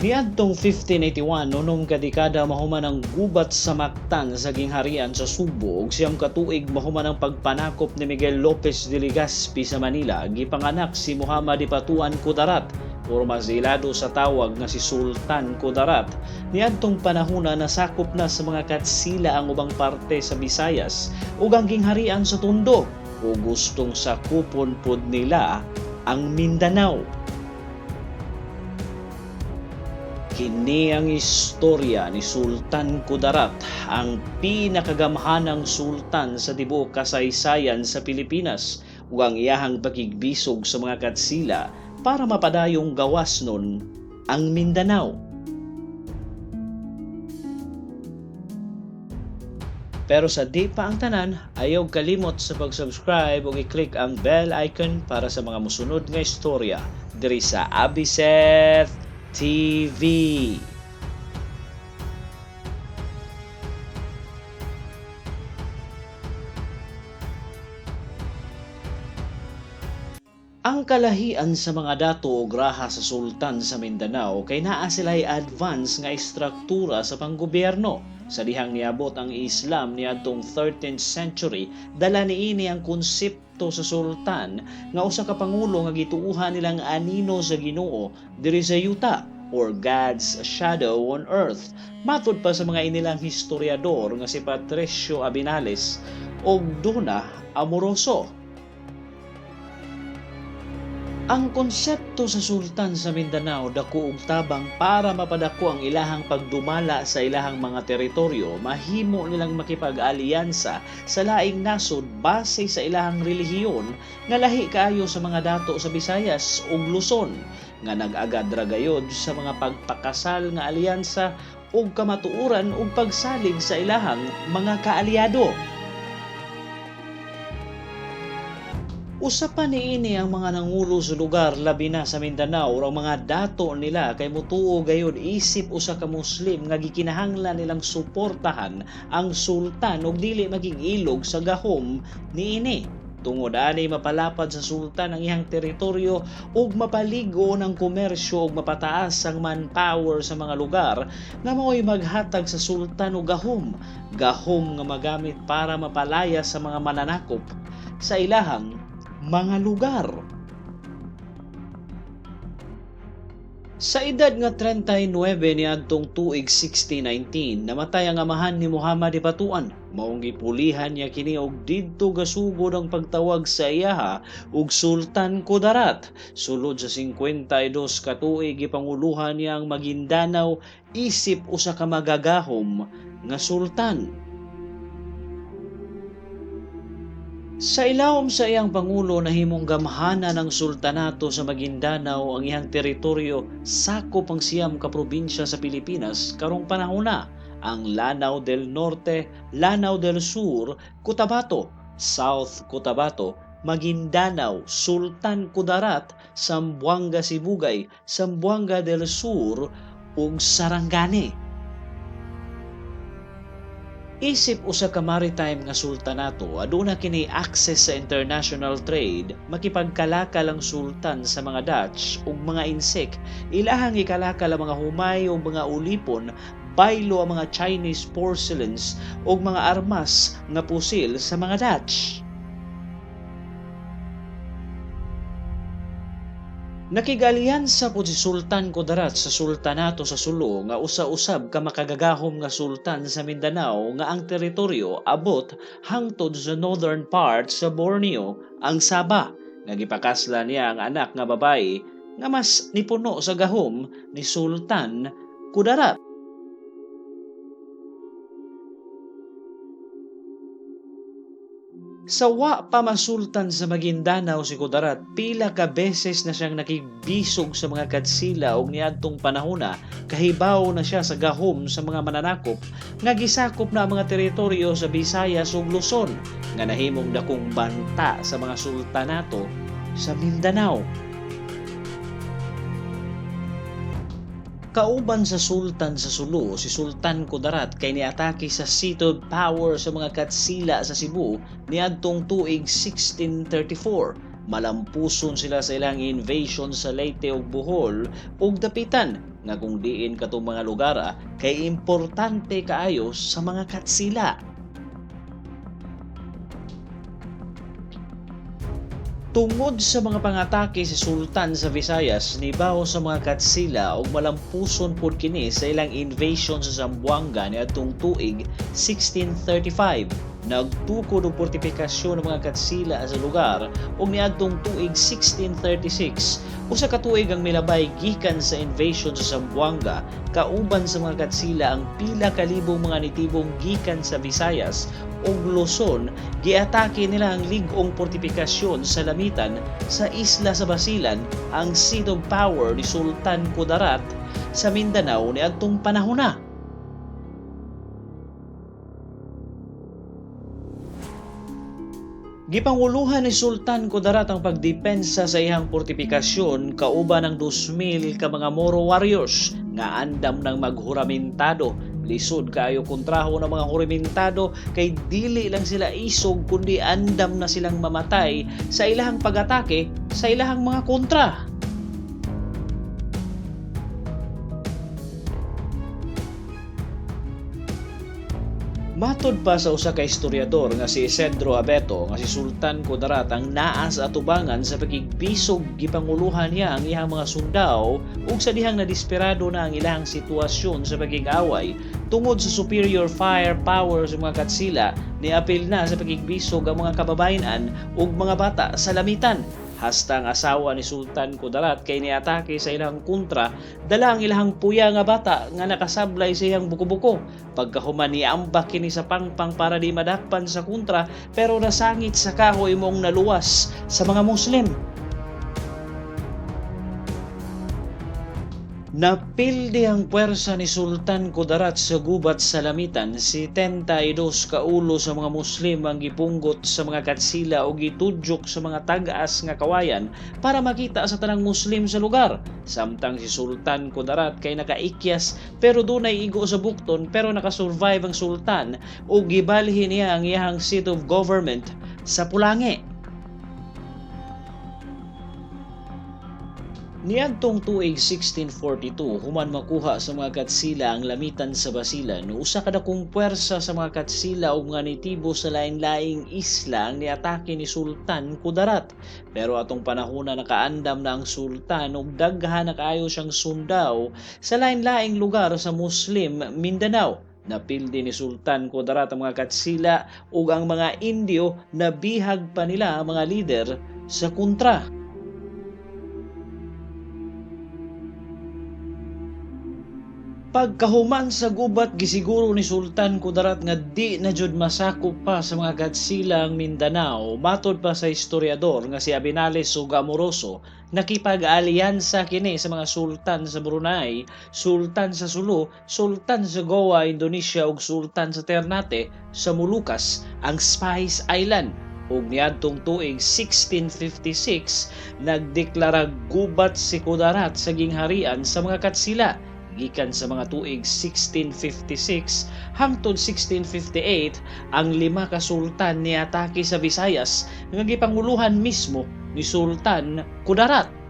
Niadtong 1581 nunom ka dekada mahuman ang gubat sa Mactan sa gingharian sa Subo ug siyam ka tuig mahuman ang pagpanakop ni Miguel Lopez de Legazpi sa Manila. Gipanganak si Muhammad Dipatuan Kudarat o mas ilado sa tawag nga si Sultan Kudarat. Niadtong panahona nasakop na sa mga katsila ang ubang parte sa Visayas ug ang gingharian sa Tondo o gustong sakupon pod nila ang Mindanao. Kini ang istorya ni Sultan Kudarat, ang pinakagamhanang sultan sa tibuok kasaysayan sa Pilipinas ug ang iyahang pakigbisog sa mga katsila para mapadayong gawas nun ang Mindanao. Pero sa di pa ang tanan, ayaw kalimot sa pag-subscribe ug i-click ang bell icon para sa mga musunod nga istorya diri sa Abiseth TV. Ang kalahian sa mga dato o graha sa sultan sa Mindanao kay naa sila'y advance nga istruktura sa panggobyerno. Sa dihang niabot ang Islam niadtong 13th century, dala niini ang konsepto sa sultan nga usa ka pangulo nga gituuhan nilang anino sa Ginoo diri sa yuta or God's shadow on earth. Matod pa sa mga inilang historiador nga si Patricio Abinales o Dona Amoroso. Ang konsepto sa sultan sa Mindanao dako og tabang para mapadako ang ilahang pagdumala sa ilahang mga teritoryo, mahimo nilang makipag-alyansa sa laing nasod base sa ilahang relihiyon nga lahi kaayo sa mga dato sa Visayas ug Luzon nga nag-agad ra gayod sa mga pagpakasal nga alyansa ug kamatuoran ug pagsalig sa ilahang mga kaalyado. Usa pa niini ang mga nangulo sa lugar labi na sa Mindanao ang mga dato nila kay mutuo gayud isip usa ka Muslim nga gikinahanglan nilang suportahan ang sultan ug dili maging ilog sa gahom niini. Tungod ani mapalapad sa sultan ang iyang teritoryo ug mapaligo ng komersyo ug mapataas ang manpower sa mga lugar nga mao'y maghatag sa sultan og gahom nga magamit para mapalaya sa mga mananakop sa ilahang mga lugar. Sa edad nga 39 niadtong tuig 1619, namatay ang amahan ni Muhammad Dipatuan. Maong gipulihan niya kini og didto gasugod ang pagtawag sa iyaha og Sultan Kudarat. Sulod sa 52 ka tuig gipanguluhan niya ang Maguindanao isip usa ka magagahom nga sultan. Sa ilawom sa iyang pangulo nahimong gamhanan ng sultanato sa Maguindanao ang iyang teritoryo sakop ang siyam ka probinsya sa Pilipinas karong panahona ang Lanao del Norte, Lanao del Sur, Cotabato, South Cotabato, Maguindanao, Sultan Kudarat, Zamboanga Sibugay, Zamboanga del Sur ug Sarangani. Isip usa ka maritime nga sultanato, aduna kini access sa international trade, makipagkalakal ang sultan sa mga Dutch ug mga insek, ilahang ikalakal ang mga humay ug mga ulipon, baylo ang mga Chinese porcelains ug mga armas nga pusil sa mga Dutch. Nakigalyansa po si Sultan Kudarat sa sultanato sa Sulu nga usa-usab ka makagagahom nga sultan sa Mindanao nga ang teritoryo abot hangtod sa northern part sa Borneo, ang Sabah, nga gipakasla niya ang anak nga babae nga mas nipuno sa gahom ni Sultan Kudarat. Sa wa pa masultan sa Maguindanao si Kudarat, pila ka beses na siyang nakibisog sa mga katsila ug niadtong panahona kahibaw na siya sa gahom sa mga mananakop nga gisakop na ang mga teritoryo sa Visayas ug Luzon nga nahimong dakong banta sa mga sultanato sa Mindanao. Kauban sa sultan sa Sulu, si Sultan Kudarat kay niatake sa seat of power sa mga katsila sa Cebu niadtong tuig 1634. malampuson sila sa ilang invasion sa Leyte ug Bohol ug dapitan nga kung diin katong mga lugar kay importante kaayo sa mga katsila. Tungod sa mga pangatake si Sultan sa Visayas, nibaho sa mga katsila ug malampuson pod kini sa ilang invasion sa Zamboanga niadtong tuig 1635. Nagtukod og portifikasyon ng mga katsila sa lugar ug niadtong tuig 1636 usa ka tuig ang milabay gikan sa invasion sa Zamboanga, kauban sa mga katsila ang pila ka libong mga nitibong gikan sa Visayas ug Luzon. Giatake nila ang lig-ong portifikasyon sa lamitan sa isla sa Basilan, ang seat of power ni Sultan Kudarat sa Mindanao niadtong panahona. Gipanguluhan ni Sultan Kudarat ang pagdepensa sa iyang portifikasyon kauban ng 2,000 ka mga Moro warriors nga andam ng maghuramentado. Lisod kaayo kontraho ng mga huramentado kay dili lang sila isog kundi andam na silang mamatay sa ilahang pag-atake sa ilahang mga kontra. Matod pa sa usa ka historiador nga si Isidro Abeto nga si Sultan Kudarat ang naa sa atubangan sa pagigbisog gipanguluhan niya ang iyang mga sundao ug sa dihang nadisperado na ang ilahang sitwasyon sa pagigaway tungod sa superior firepower sa mga katsila, niapil na sa pagigbisog ang mga kababayenan ug mga bata sa lamitan. Hasta ang asawa ni Sultan Kudarat kay niatake sa ilang kontra, dala ang ilahang puya nga bata nga nakasablay sa iyang buko-buko. Pagkahuman niambak kini sa pangpang para di madakpan sa kontra, pero nasangit sa kahoy mong naluwas sa mga Muslim. Napildi ang puwersa ni Sultan Kudarat sa gubat sa lamitan. 72 ka ulo sa mga Muslim ang gipunggot sa mga katsila o gitudyok sa mga tag-as nga kawayan para makita sa tanang Muslim sa lugar. Samtang si Sultan Kudarat kay nakaikyas pero dunay igo sa bukton, pero nakasurvive ang Sultan o gibalhin niya ang iyang seat of government sa Pulange. Niadtong tuig 1642, human makuha sa mga katsila ang lamitan sa Basilan, usa ka dakong puwersa sa mga katsila ug mga nitibo sa lain-laing isla ang niatake ni Sultan Kudarat. Pero atong panahona nakaandam na ang Sultan ug daghan na kaayo siyang sundao sa lain-laing lugar sa Muslim Mindanao. Napildi ni Sultan Kudarat ang mga katsila ug ang mga Indio na bihag pa nila ang mga lider sa kontra. Pagkahuman sa gubat, gisiguro ni Sultan Kudarat nga di na jud masakop pa sa mga katsila ang Mindanao. Matod pa sa historiador nga si Abenales ug Amoroso, nakipag-alyansa kini sa mga sultan sa Brunei, sultan sa Sulu, sultan sa Goa, Indonesia ug sultan sa Ternate sa Molucas, ang Spice Island. Ug niadtong tuig 1656, nagdeklara gubat si Kudarat sa gingharian sa mga katsila. Gikan sa mga tuig 1656 hangtod 1658, ang 5 ka sultan niatake sa Visayas nga gipanguluhan mismo ni Sultan Kudarat.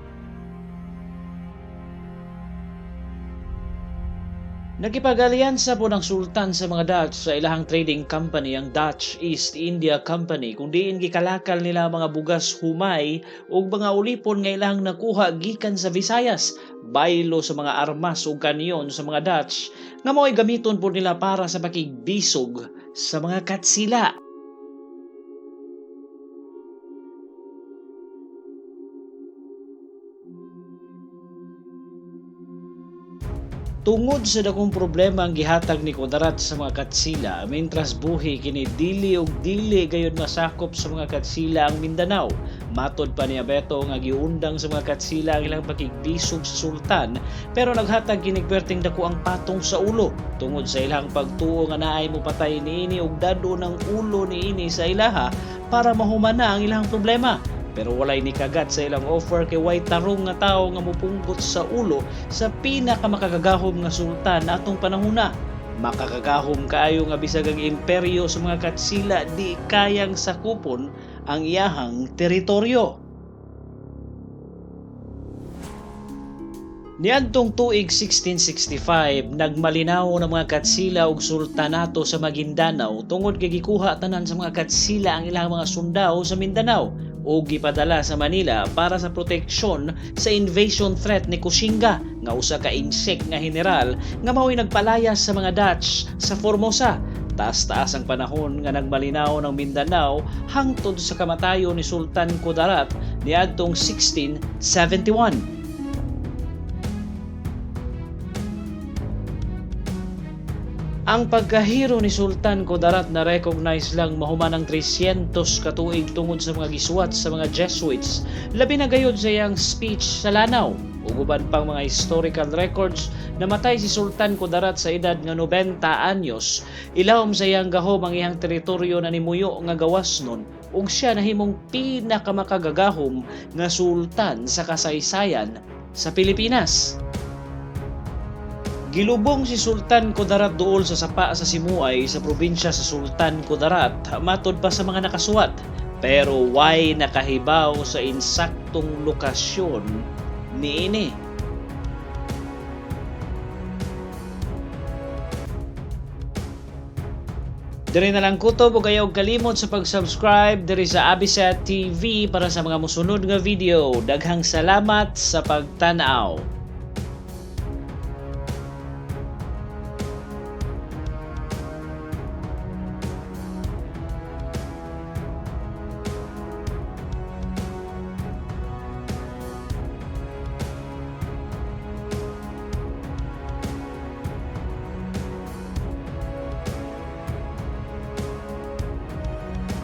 Nagipag-alyansa po ng sultan sa mga Dutch sa ilahang trading company, ang Dutch East India Company, kung diin gikalakal nila mga bugas humay ug mga ulipon nga ilahang nakuha gikan sa Visayas, baylo sa mga armas ug kanyon sa mga Dutch nga mao'y gamiton po nila para sa pakigbisog sa mga katsila. Tungod sa dakong problema ang gihatag ni Kudarat sa mga katsila, mentras buhi kini dili ug dili gayud masakop sa mga katsila ang Mindanao. Matod pa ni Abeto nga giundang sa mga katsila ang ilang pakigbisog sa sultan, pero naghatag kini perting dako ang patong sa ulo tungod sa ilang pagtuo nga naay mopatay niini ug dado ng ulo niini sa ilaha para mahumana ang ilang problema. Pero walay ni kagat sa ilang offer kay way tarong nga tao nga mupungkot sa ulo sa pinakamakagagahom nga sultan na atong panahuna. Makakagahom kaayo nga bisag ang imperyo sa mga katsila di kayang sakupon ang iyahang teritoryo. Niadtong tuig 1665, nagmalinaw ng mga katsila ug sultanato sa Maguindanao tungod kay gikuha tanan sa mga katsila ang ilang mga sundao sa Mindanao ug gipadala sa Manila para sa proteksyon sa invasion threat ni Koxinga nga usa ka insek nga general nga mao'y nagpalayas sa mga Dutch sa Formosa. Taas-taas ang panahon nga nagmalinaw ng Mindanao hangtod sa kamatayon ni Sultan Kudarat niadtong 1671. Ang pagkahiro ni Sultan Kudarat na recognize lang mahuman ang 300 katuig tungod sa mga gisuwat sa mga Jesuits, labi na gayud sa iyang speech sa Lanao. Ug uban pang mga historical records, namatay si Sultan Kudarat sa edad nga 90 anyos. Ilawom sa iyang gahom ang iyang teritoryo na nimuyo nga gawas nun ug siya nahimong pinakamakagagahom nga sultan sa kasaysayan sa Pilipinas. Gilubong si Sultan Kudarat duol sa sapa sa Simuay sa probinsya sa Sultan Kudarat matod pa sa mga nakasuwat, pero why nakahibaw sa insaktong lokasyon niini. Diri na lang kutob ug ayaw kalimot sa pag-subscribe diri sa Abiset TV para sa mga mosunod nga video. Daghang salamat sa pagtan-aw.